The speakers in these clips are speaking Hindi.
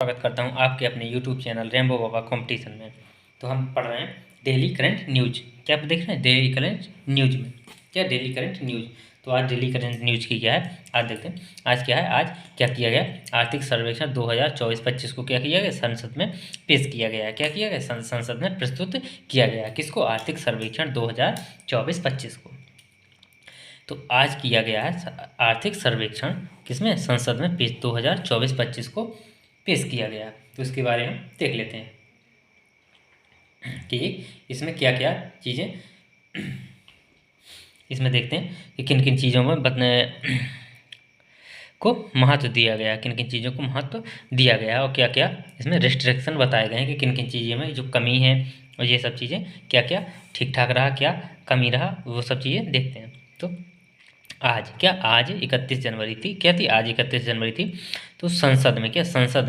स्वागत करता हूं आपके अपने यूट्यूब चैनल रेम्बो बाबा कंपटीशन में। तो हम पढ़ रहे हैं डेली करंट न्यूज। क्या आप देख रहे हैं डेली करंट न्यूज में? क्या डेली करंट न्यूज? तो आज डेली करंट न्यूज की क्या है आज देखते हैं। आज क्या है, आज क्या किया गया, आर्थिक सर्वेक्षण 2024-25 को क्या किया गया, संसद में पेश किया गया है। क्या किया गया, संसद में प्रस्तुत किया गया है। किसको? आर्थिक सर्वेक्षण 2024-25 को। तो आज किया गया है आर्थिक सर्वेक्षण किसमें, संसद में 2024-25 को पेश किया गया। तो इसके बारे में देख लेते हैं कि इसमें क्या क्या चीज़ें, इसमें देखते हैं कि किन किन चीज़ों में को महत्व दिया गया, किन किन चीज़ों को महत्व दिया गया और क्या क्या इसमें रिस्ट्रिक्शन बताए गए हैं कि किन किन चीज़ों में जो कमी है और ये सब चीज़ें क्या क्या ठीक ठाक रहा, क्या कमी रहा, वो सब चीज़ें देखते हैं। तो आज 31 जनवरी थी। क्या थी? आज 31 जनवरी थी। तो संसद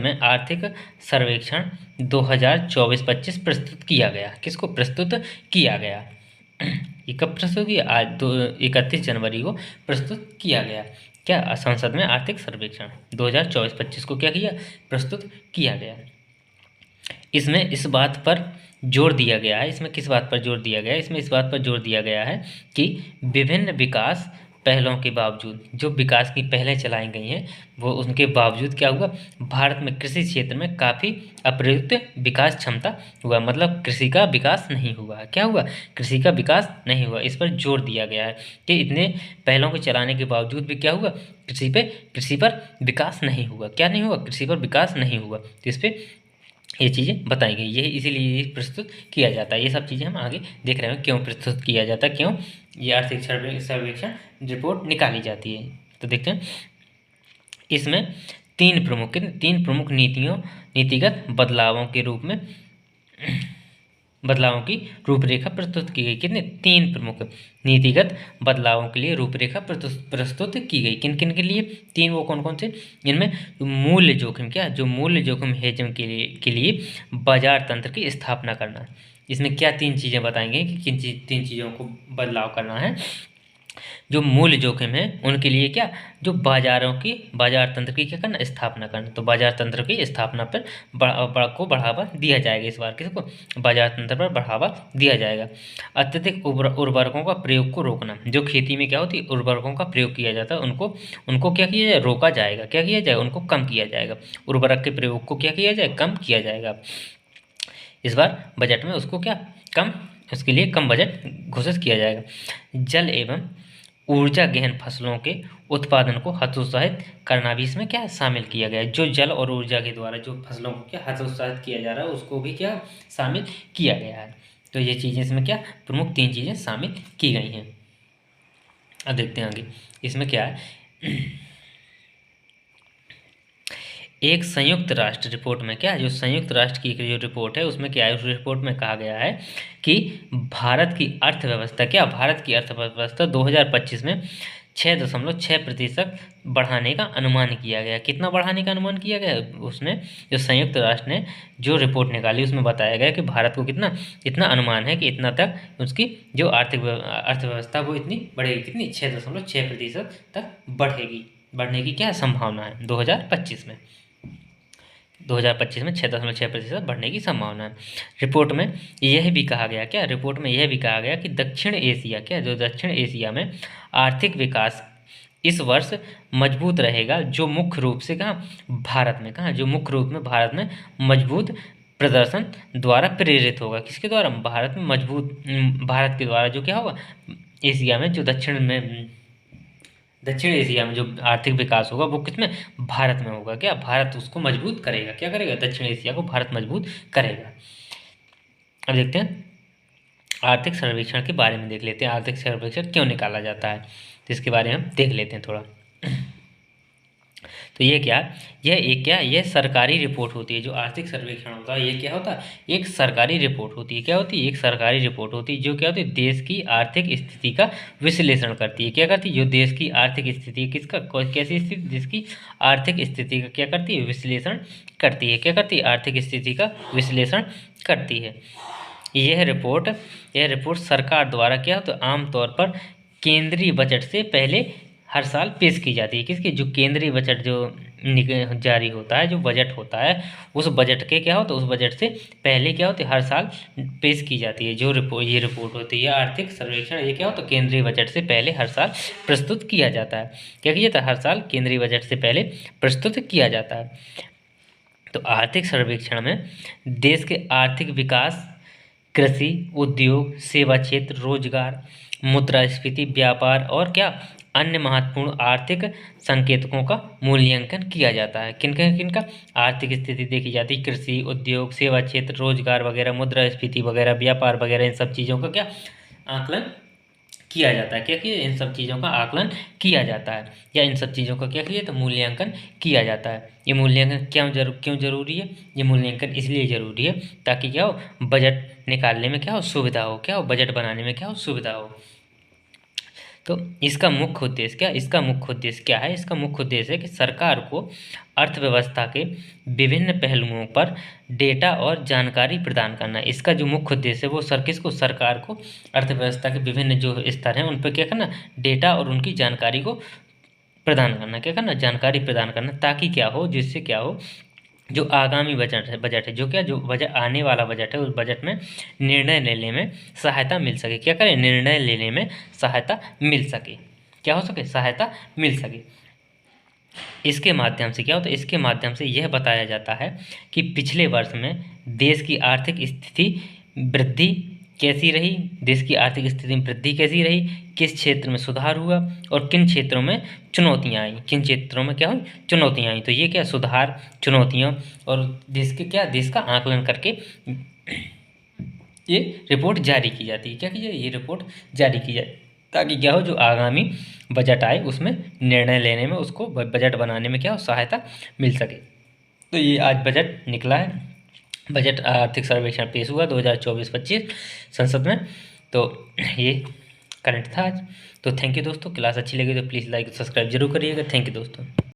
में आर्थिक सर्वेक्षण 2024-25 प्रस्तुत किया गया। किसको प्रस्तुत किया गया? ये कब प्रस्तुत किया? आज 31 जनवरी को प्रस्तुत किया गया। क्या? संसद में आर्थिक सर्वेक्षण 2024-25 को क्या किया, प्रस्तुत किया गया। इसमें इस बात पर जोर दिया गया है, इसमें किस बात पर जोर दिया गया है? इसमें इस बात पर जोर दिया गया है कि विभिन्न विकास पहलों के बावजूद, जो विकास की पहलें चलाई गई हैं वो उनके बावजूद क्या हुआ, भारत में कृषि क्षेत्र में काफ़ी अप्रयुक्त विकास क्षमता हुआ। मतलब कृषि का विकास नहीं हुआ। क्या हुआ? कृषि का विकास नहीं हुआ। इस पर जोर दिया गया है कि इतने पहलों को चलाने के बावजूद भी क्या हुआ, कृषि पर विकास नहीं हुआ। क्या नहीं हुआ? कृषि पर विकास नहीं हुआ। तो इस पर ये चीज़ें बताई गई, यही इसीलिए प्रस्तुत किया जाता है। ये सब चीज़ें हम आगे देख रहे हैं क्यों प्रस्तुत किया जाता है, क्यों ये आर्थिक सर्वेक्षण रिपोर्ट निकाली जाती है। तो देखते हैं इसमें तीन प्रमुख नीतिगत बदलावों की रूपरेखा प्रस्तुत की गई। कितने? 3 प्रमुख नीतिगत बदलावों के लिए रूपरेखा प्रस्तुत की गई। किन किन के लिए? 3। वो कौन कौन से? इनमें मूल्य जोखिम, जो मूल्य जोखिम हेजिंग के लिए बाजार तंत्र की स्थापना करना। इसमें क्या 3 चीज़ें बताएंगे कि किन 3 चीज़ों को बदलाव करना है। जो मूल्य जोखिम है उनके लिए क्या, जो बाजार तंत्र की क्या करना, स्थापना करना। तो बाजार तंत्र की स्थापना पर बढ़ावा दिया जाएगा। इस बार किसको? बाजार तंत्र पर बढ़ावा दिया जाएगा। अत्यधिक उर्वरकों का प्रयोग को रोकना। जो खेती में क्या होती है, उर्वरकों का प्रयोग किया जाता है उनको क्या किया जाए, रोका जाएगा। क्या किया जाएगा? उनको कम किया जाएगा। उर्वरक के प्रयोग को क्या किया जाए, कम किया जाएगा। इस बार बजट में उसको क्या कम, उसके लिए कम बजट घोषित किया जाएगा। जल एवं ऊर्जा गहन फसलों के उत्पादन को हतोत्साहित करना भी इसमें क्या शामिल किया गया है। जो जल और ऊर्जा के द्वारा जो फसलों को क्या हतोत्साहित किया जा रहा है उसको भी क्या शामिल किया गया है। तो ये चीज़ें इसमें क्या प्रमुख 3 चीज़ें शामिल की गई हैं। अब देखते हैं आगे इसमें क्या है। एक संयुक्त राष्ट्र रिपोर्ट में क्या, जो संयुक्त राष्ट्र की जो रिपोर्ट है उसमें क्या है, उस रिपोर्ट में कहा गया है कि भारत की अर्थव्यवस्था 2025 में 6.6% बढ़ाने का अनुमान किया गया। कितना बढ़ाने का अनुमान किया गया? उसने जो संयुक्त राष्ट्र ने जो रिपोर्ट निकाली उसमें बताया गया कि भारत को इतना अनुमान है कि इतना तक उसकी जो अर्थव्यवस्था वो इतनी बढ़ेगी। कितनी? 6.6% तक बढ़ेगी। बढ़ने की क्या संभावना है 2025 में? 2025 में 6.6% बढ़ने की संभावना है। रिपोर्ट में यह भी कहा गया कि दक्षिण एशिया में आर्थिक विकास इस वर्ष मजबूत रहेगा, जो मुख्य रूप से भारत में मजबूत प्रदर्शन द्वारा प्रेरित होगा। किसके द्वारा? भारत के द्वारा जो क्या होगा, एशिया में जो दक्षिण एशिया में जो आर्थिक विकास होगा वो किसमें? भारत में होगा। क्या? भारत उसको मजबूत करेगा। क्या करेगा? दक्षिण एशिया को भारत मजबूत करेगा। अब देखते हैं आर्थिक सर्वेक्षण के बारे में, देख लेते हैं आर्थिक सर्वेक्षण क्यों निकाला जाता है। तो इसके बारे में हम देख लेते हैं थोड़ा। तो यह सरकारी रिपोर्ट होती है। जो आर्थिक सर्वेक्षण होता है ये क्या होता है, एक सरकारी रिपोर्ट होती है। क्या होती है? एक सरकारी रिपोर्ट होती है जो क्या होती है, देश की आर्थिक स्थिति का विश्लेषण करती है। क्या करती है? जो देश की आर्थिक स्थिति, कैसी स्थिति, देश की आर्थिक स्थिति का क्या करती है, विश्लेषण करती है। क्या करती है? आर्थिक स्थिति का विश्लेषण करती है। यह रिपोर्ट सरकार द्वारा क्या होता है, आमतौर पर केंद्रीय बजट से पहले हर साल पेश की जाती है। किसकी? जो केंद्रीय बजट जो जारी होता है, जो बजट होता है, उस बजट के क्या होता है, उस बजट से पहले क्या होती है, हर साल पेश की जाती है। जो ये रिपोर्ट होती है आर्थिक सर्वेक्षण, ये क्या होता है, केंद्रीय बजट से पहले हर साल प्रस्तुत किया जाता है। क्या किया जाता है, हर साल केंद्रीय बजट से पहले प्रस्तुत किया जाता है। तो आर्थिक सर्वेक्षण में देश के आर्थिक विकास, कृषि, उद्योग, सेवा क्षेत्र, रोजगार, मुद्रास्फीति, व्यापार और क्या अन्य महत्वपूर्ण आर्थिक संकेतकों का मूल्यांकन किया जाता है। किनका आर्थिक स्थिति देखी जाती है, कृषि, उद्योग, सेवा क्षेत्र, रोजगार वगैरह, मुद्रास्फीति वगैरह, व्यापार वगैरह, इन सब चीज़ों का क्या आकलन किया जाता है। क्या किया, इन सब चीज़ों का आकलन किया जाता है, या इन सब चीज़ों का क्या किया तो मूल्यांकन किया जाता है। ये मूल्यांकन क्यों जरूरी है, ये मूल्यांकन इसलिए ज़रूरी है ताकि क्या हो, बजट निकालने में क्या हो सुविधा हो, क्या हो बजट बनाने में क्या हो सुविधा हो। तो इसका मुख्य उद्देश्य क्या, इसका मुख्य उद्देश्य क्या है, इसका मुख्य उद्देश्य है कि सरकार को अर्थव्यवस्था के विभिन्न पहलुओं पर डेटा और जानकारी प्रदान करना। इसका जो मुख्य उद्देश्य है वो किसको, सरकार को अर्थव्यवस्था के विभिन्न जो स्तर हैं उन पर क्या करना, डेटा और उनकी जानकारी को प्रदान करना। क्या करना, जानकारी प्रदान करना, ताकि क्या हो, जिससे क्या हो, जो आगामी बजट है जो क्या जो बजट आने वाला बजट है, उस बजट में निर्णय लेने में सहायता मिल सके। क्या करें, निर्णय लेने में सहायता मिल सके, क्या हो सके, सहायता मिल सके। इसके माध्यम से क्या होता है, इसके माध्यम से यह बताया जाता है कि पिछले वर्ष में देश की आर्थिक स्थिति वृद्धि कैसी रही, देश की आर्थिक स्थिति में वृद्धि कैसी रही, किस क्षेत्र में सुधार हुआ और किन क्षेत्रों में चुनौतियां आई, किन क्षेत्रों में क्या हुई, चुनौतियां आई। तो ये क्या सुधार, चुनौतियां और देश का आकलन करके ये रिपोर्ट जारी की जाती है। क्या की जाए, ये रिपोर्ट जारी की जाए ताकि क्या हो, जो आगामी बजट आए उसमें निर्णय लेने में, उसको बजट बनाने में क्या हो सहायता मिल सके। तो ये आज बजट निकला है, बजट आर्थिक सर्वेक्षण पेश हुआ 2024-25 संसद में। तो ये करंट था आज। तो थैंक यू दोस्तों, क्लास अच्छी लगी तो प्लीज़ लाइक सब्सक्राइब जरूर करिएगा। थैंक यू दोस्तों।